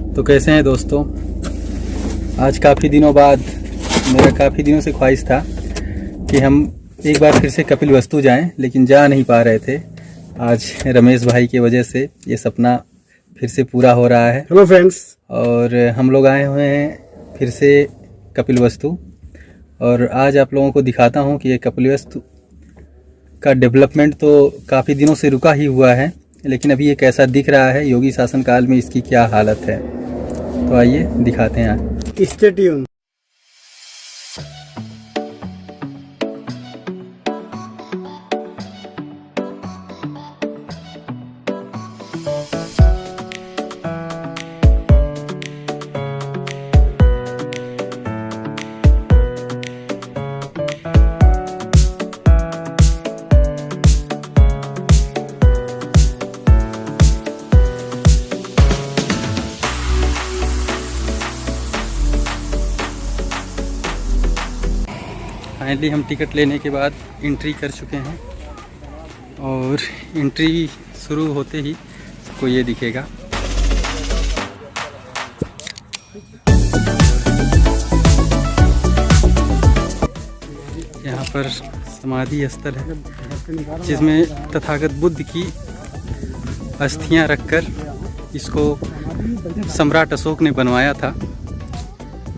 तो कैसे हैं दोस्तों। आज काफ़ी दिनों बाद मेरा काफ़ी दिनों से ख्वाहिश था कि हम एक बार फिर से कपिल वस्तु जाएं, लेकिन जा नहीं पा रहे थे। आज रमेश भाई की वजह से ये सपना फिर से पूरा हो रहा है। हेलो फ्रेंड्स, और हम लोग आए हुए हैं फिर से कपिल वस्तु, और आज आप लोगों को दिखाता हूं कि ये कपिल वस्तु का डेवलपमेंट तो काफ़ी दिनों से रुका ही हुआ है, लेकिन अभी ये कैसा दिख रहा है, योगी शासनकाल में इसकी क्या हालत है। तो आइए दिखाते हैं। Stay tune. फाइनली हम टिकट लेने के बाद एंट्री कर चुके हैं, और एंट्री शुरू होते ही सबको ये दिखेगा। यहाँ पर समाधि स्थल है, जिसमें तथागत बुद्ध की अस्थियां रखकर इसको सम्राट अशोक ने बनवाया था।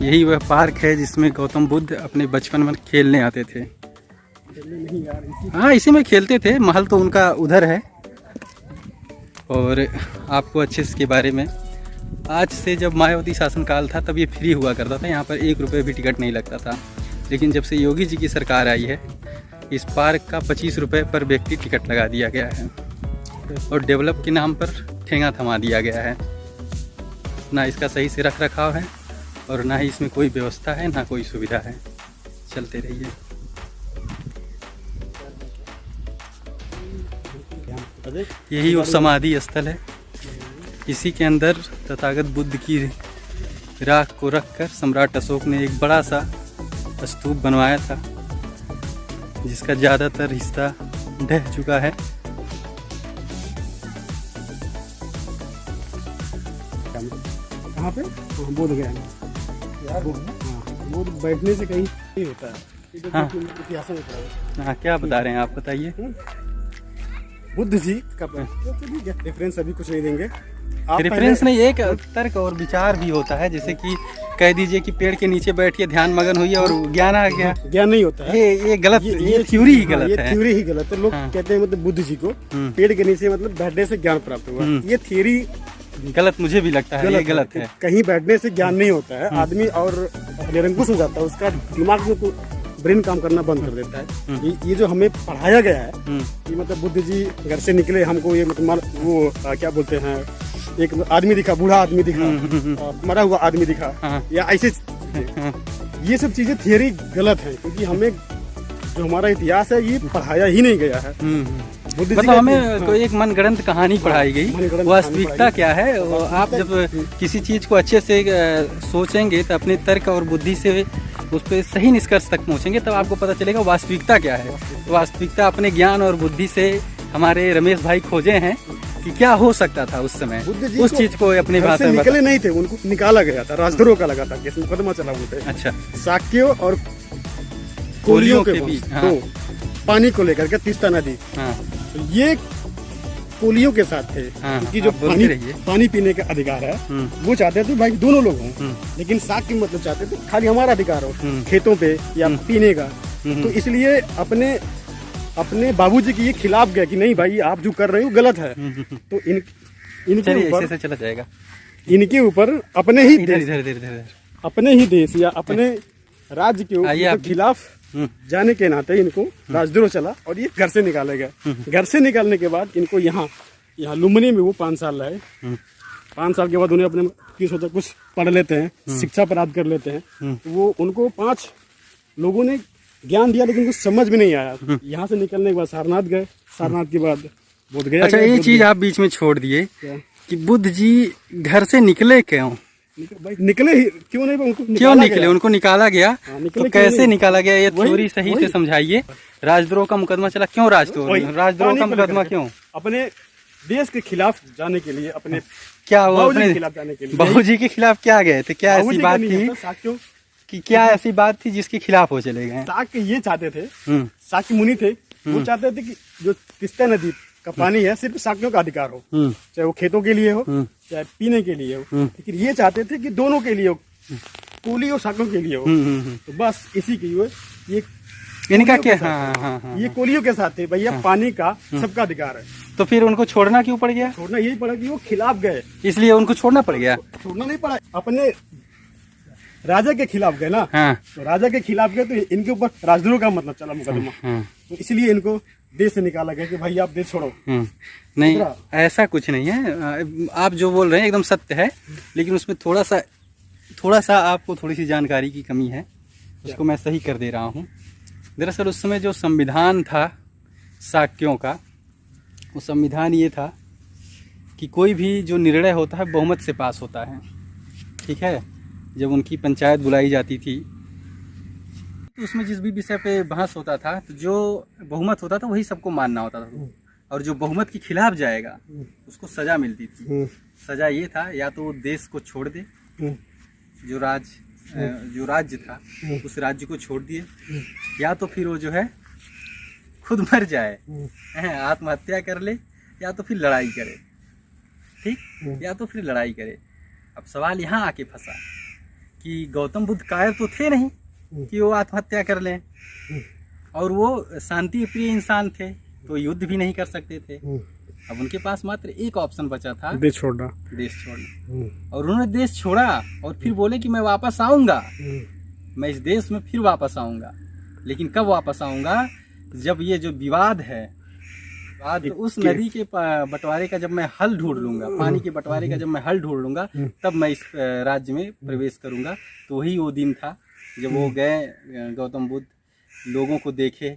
यही वह पार्क है जिसमें गौतम बुद्ध अपने बचपन में खेलने आते थे। हाँ, इसी में खेलते थे। महल तो उनका उधर है। और आपको अच्छे से के बारे में, आज से जब मायावती शासनकाल था तब ये फ्री हुआ करता था। यहाँ पर 1 रुपये भी टिकट नहीं लगता था, लेकिन जब से योगी जी की सरकार आई है, इस पार्क का 25 रुपये पर व्यक्ति टिकट लगा दिया गया है, और डेवलप के नाम पर ठेंगा थमा दिया गया है। ना इसका सही से रख रखाव है, और ना ही इसमें कोई व्यवस्था है, ना कोई सुविधा है। चलते रहिए। यही वो समाधि स्थल है। इसी के अंदर तथागत बुद्ध की राख को रखकर सम्राट अशोक ने एक बड़ा सा स्तूप बनवाया था, जिसका ज़्यादातर हिस्सा ढह चुका है। कहाँ पे? बोध गया यार। वो बैठने से कहीं नहीं होता है। हाँ। इतिहास में पढ़ा है। हाँ, क्या बता रहे हैं आप, बताइए। बुद्ध जी का रेफरेंस अभी कुछ नहीं देंगे। रेफरेंस नहीं, एक तर्क और विचार भी होता है। जैसे कि कह दीजिए कि पेड़ के नीचे बैठिए, ध्यान मगन हुई और ज्ञान आ गया। ज्ञान नहीं होता है। ये गलत, ये थ्योरी ही गलत है। ये थ्योरी ही गलत है। लोग कहते हैं मतलब बुद्ध जी को पेड़ के नीचे मतलब बैठने से ज्ञान प्राप्त हुआ। ये थ्योरी गलत मुझे भी लगता है। ये गलत है। कहीं बैठने से ज्ञान नहीं होता है। आदमी और निरंकुश हो जाता है, उसका दिमाग में तो ब्रेन काम करना बंद कर देता है। ये जो हमें पढ़ाया गया है कि मतलब बुद्ध जी घर से निकले, हमको ये मतलब वो क्या बोलते हैं, एक आदमी दिखा, बूढ़ा आदमी दिखा, मरा हुआ आदमी दिखा, या ऐसे ये सब चीजें थियरी गलत है, क्योंकि हमें जो हमारा इतिहास है ये पढ़ाया ही नहीं गया है। मतलब हमें कोई एक मनगढ़ंत कहानी पढ़ाई गई। वास्तविकता क्या है, आप जब किसी चीज को अच्छे से सोचेंगे तो अपने तर्क और बुद्धि से उस पर सही निष्कर्ष तक पहुंचेंगे, तब आपको पता चलेगा वास्तविकता क्या है। वास्तविकता अपने ज्ञान और बुद्धि से हमारे रमेश भाई खोजे हैं कि क्या हो सकता था उस समय। उस चीज को अपने भाषा में निकले नहीं थे, उनको निकाला गया था, राजद्रोह का लगा था केस, मुकदमा चला हुआ था। अच्छा, शाक्यों और कोलियों के बीच तो पानी को लेकर के तीस्ता नदी, ये कोलियों के साथ थे कि जो पानी पीने का अधिकार है, वो चाहते थे भाई दोनों लोग हों, लेकिन शाक्य मतलब चाहते थे खाली हमारा अधिकार हो खेतों पे या पीने का। तो इसलिए अपने बाबूजी के ये खिलाफ गया कि नहीं भाई, आप जो कर रहे हो गलत है। तो इनके ऊपर चला जाएगा, इनके ऊपर अपने ही देश या अपने राज्य के खिलाफ जाने के नाते इनको राजद्रोह चला, और ये घर से निकाले गए। घर से निकालने के बाद इनको यहाँ लुम्बिनी में वो 5 साल रहे। 5 साल के बाद उन्हें अपने कुछ पढ़ लेते हैं, शिक्षा प्राप्त कर लेते हैं। वो उनको 5 लोगों ने ज्ञान दिया, लेकिन कुछ समझ में नहीं आया। यहाँ से निकलने के बाद सारनाथ गए, सारनाथ के बाद बोध गया। अच्छा, ये चीज आप बीच में छोड़ दिए कि बुद्ध जी घर से निकले क्यों? निकले ही क्यों नहीं, उनको क्यों निकले? उनको निकाला गया। तो कैसे निकाला गया, ये थ्योरी सही से समझाइए। राजद्रोह का मुकदमा चला, क्यों राजद्रोह का मुकदमा क्यों? अपने देश के खिलाफ जाने के लिए, अपने क्या वो बाबूजी अपने के खिलाफ जाने के लिए, बाबूजी के खिलाफ क्या गए थे? क्या ऐसी बाबूजी बात का नहीं थी है, साक्यों कि क्या ऐसी बात थी जिसके खिलाफ वो चले गए? साक्य ये चाहते थे, हम्म, साक्य मुनि थे, वो चाहते थे कि जो तीस्ता नदी का पानी है सिर्फ साक्यों का अधिकार हो, चाहे वो खेतों के लिए हो, चाहे पीने के लिए हो, लेकिन ये चाहते थे कि दोनों के लिए हो, कोली और साक्यों के लिए हो। तो बस इसी की ये इनका कोलियों क्या? के साथ हाँ है। हाँ हाँ। ये कोलियों के साथ थे भैया, पानी का सबका अधिकार है। तो फिर उनको छोड़ना क्यों पड़ गया? छोड़ना यही पड़ा कि वो खिलाफ गए, इसलिए उनको छोड़ना पड़ गया। छोड़ना नहीं पड़ा, अपने राजा के खिलाफ गए ना। हाँ तो राजा के खिलाफ गए तो इनके ऊपर राजद्रोह का मतलब चला मुकदमा, हाँ। तो इसलिए इनको देश से निकाला गया कि भाई आप देश छोड़ो। नहीं, ऐसा कुछ नहीं है। आप जो बोल रहे हैं एकदम सत्य है, लेकिन उसमें थोड़ा सा आपको थोड़ी सी जानकारी की कमी है, उसको मैं सही कर दे रहा हूँ। दरअसल उस समय जो संविधान था शाक्यों का, वो संविधान ये था कि कोई भी जो निर्णय होता है बहुमत से पास होता है, ठीक है। जब उनकी पंचायत बुलाई जाती थी तो उसमें जिस भी विषय पे बहस होता था, तो जो बहुमत होता था वही सबको मानना होता था, और जो बहुमत के खिलाफ जाएगा उसको सजा मिलती थी। सजा ये था, या तो वो देश को छोड़ दे, जो राज्य था उस राज्य को छोड़ दिए, या तो फिर वो जो है खुद मर जाए, आत्महत्या कर ले, या तो फिर लड़ाई करे, ठीक, या तो फिर लड़ाई करे। अब सवाल यहाँ आके फंसा कि गौतम बुद्ध कायर तो थे नहीं कि वो आत्महत्या कर लें, और वो शांति प्रिय इंसान थे, तो युद्ध भी नहीं कर सकते थे। अब उनके पास मात्र एक ऑप्शन बचा था, देश छोड़ना। और उन्होंने देश छोड़ा और फिर बोले कि मैं वापस आऊंगा, मैं इस देश में फिर वापस आऊंगा। लेकिन कब वापस आऊंगा? जब ये जो विवाद है, उस नदी के बंटवारे का जब मैं हल ढूंढ लूंगा, पानी के बंटवारे का जब मैं हल ढूंढ लूंगा, तब मैं इस राज्य में प्रवेश करूंगा। तो वही वो दिन था जब वो गए, गौतम बुद्ध लोगों को देखे,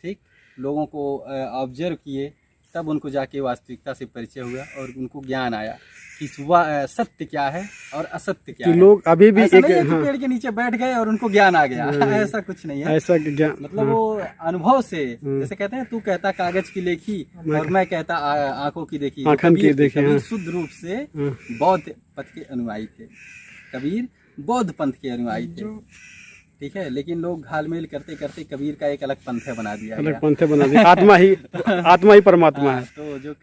ठीक, लोगों को ऑब्जर्व किए, तब उनको जाके वास्तविकता से परिचय हुआ और उनको ज्ञान आया कि सत्य क्या है और असत्य क्या है। लोग अभी भी एक पेड़ के नीचे बैठ गए और उनको ज्ञान आ गया, ऐसा कुछ नहीं है। ऐसा ज्ञान मतलब वो अनुभव से, जैसे कहते हैं, तू कहता कागज की लेखी और मैं कहता आंखों की देखी। कबीर शुद्ध रूप से बौद्ध पथ के अनुयायी थे, कबीर बौद्ध पंथ के अनुयायी थे, ठीक है। लेकिन लोग घालमेल करते करते कबीर का एक अलग पंथ बना दिया, अलग पंथ बना दिया। आत्मा ही परमात्मा है। तो जो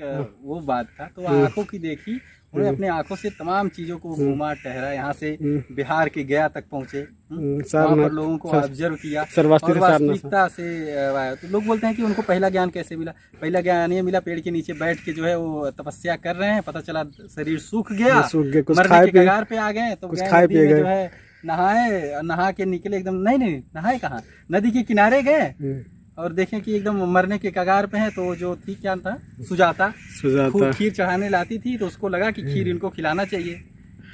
वो बात था, तो आंखों की देखी, उन्होंने अपने आंखों से तमाम चीजों को घूमा टहरा, यहाँ से बिहार के गया तक पहुँचे, वहाँ पर लोगों को ऑब्जर्व किया और वास्तविकता से। तो लोग बोलते हैं कि उनको पहला ज्ञान कैसे मिला? पहला ज्ञान ये मिला, पेड़ के नीचे बैठ के जो है वो तपस्या कर रहे हैं, पता चला शरीर सूख गया, मरने के कगार पे आ गए, तो नदी में जो है नहाए, नहा के निकले एकदम, नहीं नहाए कहाँ, नदी के किनारे गए और देखें कि एकदम मरने के कगार पे हैं। तो जो थी, क्या था, सुजाता खूब खीर चढ़ाने लाती थी, तो उसको लगा कि खीर इनको खिलाना चाहिए।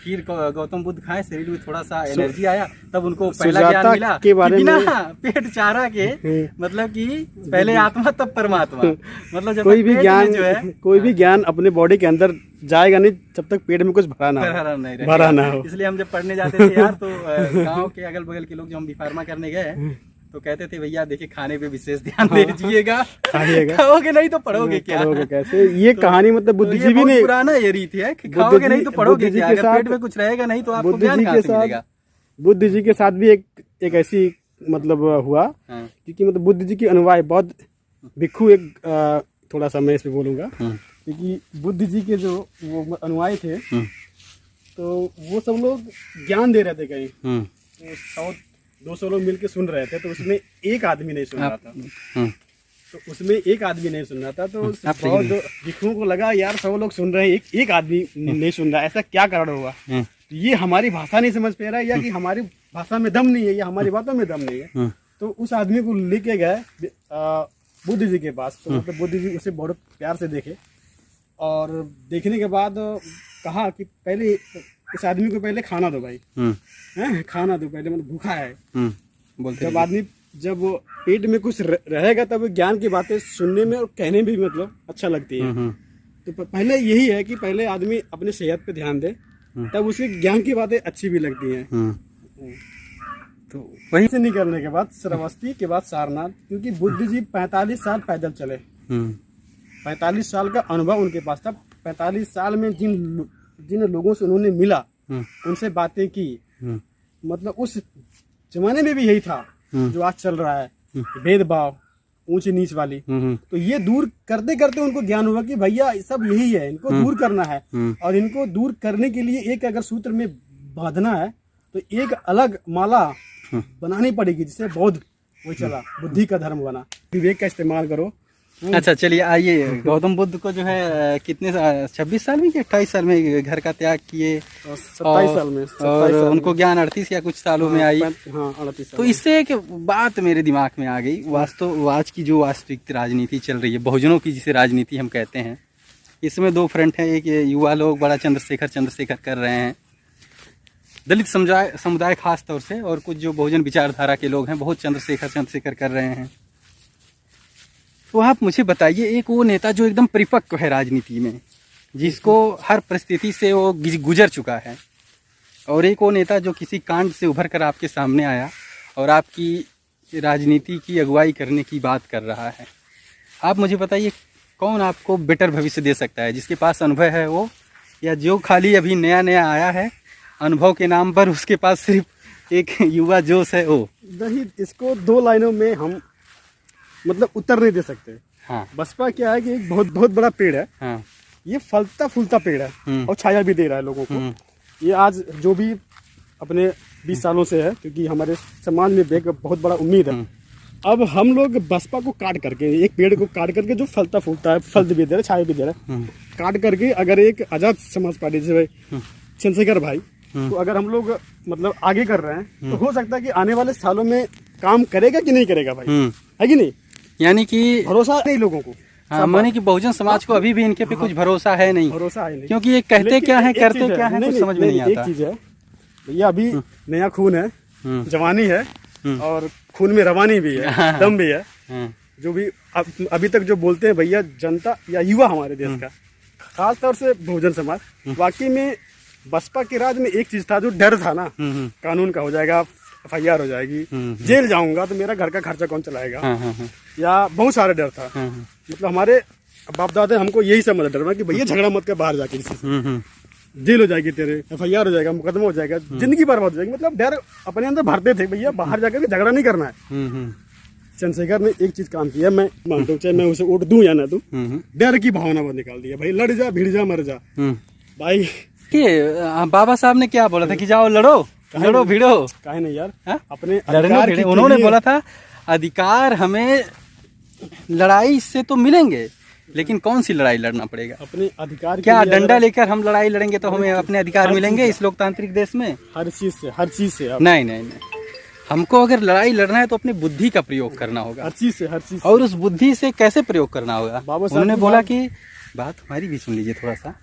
खीर को गौतम बुद्ध खाए, शरीर में थोड़ा सा एनर्जी आया, तब उनको पहला ज्ञान मिला कि बिना पेट चारा के, मतलब कि पहले आत्मा तब परमात्मा। मतलब जब कोई भी ज्ञान जो है, कोई भी ज्ञान अपने बॉडी के अंदर जाएगा नहीं जब तक पेट में कुछ भरा ना हो। इसलिए हम जब पढ़ने जाते थे यार, तो गाँव के अगल बगल के लोग, जो हम बीफार्मा करने गए, तो कहते थे भैया देखिए खाने पे विशेष ध्यान दीजिएगा, खाओगे नहीं तो पढ़ोगे क्या, कैसे। ये तो, कहानी मतलब बुद्धिजीवी भी नहीं, पुराना ये रीत है कि खाओगे नहीं तो पढ़ोगे क्या, अगर पेट में कुछ रहेगा नहीं तो आपको ज्ञान कहाँ से मिलेगा। बुद्ध जी के साथ भी एक ऐसी मतलब हुआ, क्योंकि मतलब बुद्ध जी के अनुयायी बौद्ध भिक्षु, एक थोड़ा सा मैं इस पे बोलूंगा, क्योंकि बुद्ध जी के जो वो अनुयायी थे, तो वो सब लोग ज्ञान दे रहे थे कहीं, 100-200 लोग मिलके सुन रहे थे, तो उसमें एक आदमी नहीं सुन रहा था, तो बौद्ध भिक्षुओं को लगा यार 100 लोग सुन रहे हैं, एक आदमी नहीं सुन रहा, ऐसा क्या कारण हुआ? ये हमारी भाषा नहीं समझ पा रहा है, या कि हमारी भाषा में दम नहीं है, या हमारी बातों में दम नहीं है। तो उस आदमी को लेके गए बुद्ध जी के पास, तो मतलब बुद्ध जी उसे बहुत प्यार से देखे, और देखने के बाद कहा कि पहले इस आदमी को पहले खाना दो भाई, खाना दो पहले, मतलब भूखा है। जब पेट में कुछ रहेगा तब ज्ञान की बातें सुनने में और कहने में भी मतलब अच्छा लगती है। तो पहले यही है कि पहले आदमी अपने सेहत पे ध्यान दे, तब उसे ज्ञान की बातें अच्छी भी लगती हैं। तो वहीं से निकलने के बाद श्रावस्ती के बाद सारनाथ, क्योंकि बुद्ध जी 45 साल पैदल चले, 45 साल का अनुभव उनके पास था। 45 साल में जिन लोगों से उन्होंने मिला, उनसे बातें की, मतलब उस जमाने में भी यही था जो आज चल रहा है, भेदभाव, ऊंच नीच वाली। तो ये दूर करते करते उनको ज्ञान हुआ कि भैया सब यही है, इनको दूर करना है। और इनको दूर करने के लिए एक अगर सूत्र में बांधना है तो एक अलग माला बनानी पड़ेगी, जिससे बौद्ध वो चला, बुद्धि का धर्म बना। विवेक का इस्तेमाल करो। अच्छा चलिए आइए, गौतम बुद्ध को जो है कितने 26 साल में कि 28 साल में घर का त्याग किए, 27 साल में, और उनको ज्ञान 38 या कुछ सालों में आई। 38 तो इससे एक बात मेरे दिमाग में आ गई, आज की जो वास्तविक राजनीति चल रही है, बहुजनों की जिसे राजनीति हम कहते हैं, इसमें दो फ्रंट है। एक युवा लोग बड़ा चंद्रशेखर कर रहे हैं, दलित समुदाय खास तौर से, और कुछ जो बहुजन विचारधारा के लोग हैं बहुत चंद्रशेखर कर रहे हैं। तो आप मुझे बताइए, एक वो नेता जो एकदम परिपक्व है राजनीति में, जिसको हर परिस्थिति से वो गुजर चुका है, और एक वो नेता जो किसी कांड से उभर कर आपके सामने आया और आपकी राजनीति की अगुवाई करने की बात कर रहा है। आप मुझे बताइए कौन आपको बेटर भविष्य दे सकता है, जिसके पास अनुभव है वो, या जो खाली अभी नया आया है अनुभव के नाम पर, उसके पास सिर्फ एक युवा जोश है वो? नहीं, इसको 2 लाइनों में हम मतलब उत्तर नहीं दे सकते। हाँ। बसपा क्या है कि एक बहुत बड़ा पेड़ है। हाँ। ये फलता फूलता पेड़ है और छाया भी दे रहा है लोगों को। ये आज जो भी अपने 20 सालों से है, क्योंकि हमारे समाज में एक बहुत बड़ा उम्मीद है। अब हम लोग बसपा को काट करके, एक पेड़ को काट करके जो फलता फूलता है, फल भी दे रहा है, छाया भी दे रहा है, काट करके अगर एक आजाद समाज पार्टी जैसे चंद्रशेखर भाई, तो अगर हम लोग मतलब आगे कर रहे हैं, तो हो सकता है कि आने वाले सालों में काम करेगा कि नहीं करेगा भाई, है कि नहीं? यानी कि भरोसा नहीं लोगों को। हाँ, माने कि बहुजन समाज को अभी भी इनके पे कुछ भरोसा है नहीं, क्योंकि ये कहते क्या है, करते क्या है, कुछ समझ में नहीं आता। एक चीज है भैया, अभी नया खून है, जवानी है, और खून में रवानी भी है, दम भी है। जो भी अभी तक जो बोलते हैं भैया, जनता या युवा हमारे देश का, खास तौर से बहुजन समाज, वाकई में बसपा के राज में एक चीज था जो डर था ना, कानून का हो जाएगा, FIR हो जाएगी, जेल जाऊंगा तो मेरा घर का खर्चा कौन चलाएगा, या बहुत सारा डर था। मतलब हमारे बाप दादा हमको यही समझ डर में कि भैया झगड़ा मत कर, बाहर जाके जेल हो जाएगी, तेरे FIR हो जाएगा, मुकदमा हो जाएगा, जिंदगी बर्बाद हो जाएगी। मतलब डर अपने अंदर भरते थे, भैया बाहर जाकर झगड़ा नहीं करना है। चंद्रशेखर ने एक चीज काम किया, मैं मानता हूँ, चाहे मैं उसे वोट दूं या ना दूं, डर की भावना बहुत निकाल दिया। भाई लड़ जा, भिड़ जा, मर जा भाई। बाबा साहब ने क्या बोला था कि जाओ लड़ो भिड़ो? काहे नहीं यार, अपने लड़ने, उन्होंने बोला था अधिकार हमें लड़ाई से तो मिलेंगे, लेकिन कौन सी लड़ाई लड़ना पड़ेगा? अपने अधिकार। क्या डंडा लेकर हम लड़ाई लड़ेंगे तो हमें अपने अधिकार मिलेंगे इस लोकतांत्रिक देश में? हर चीज से नहीं, हमको अगर लड़ाई लड़ना है तो अपनी बुद्धि का प्रयोग करना होगा, हर चीज से। और उस बुद्धि से कैसे प्रयोग करना होगा? उन्होंने बोला कि बात हमारी भी सुन लीजिए थोड़ा सा।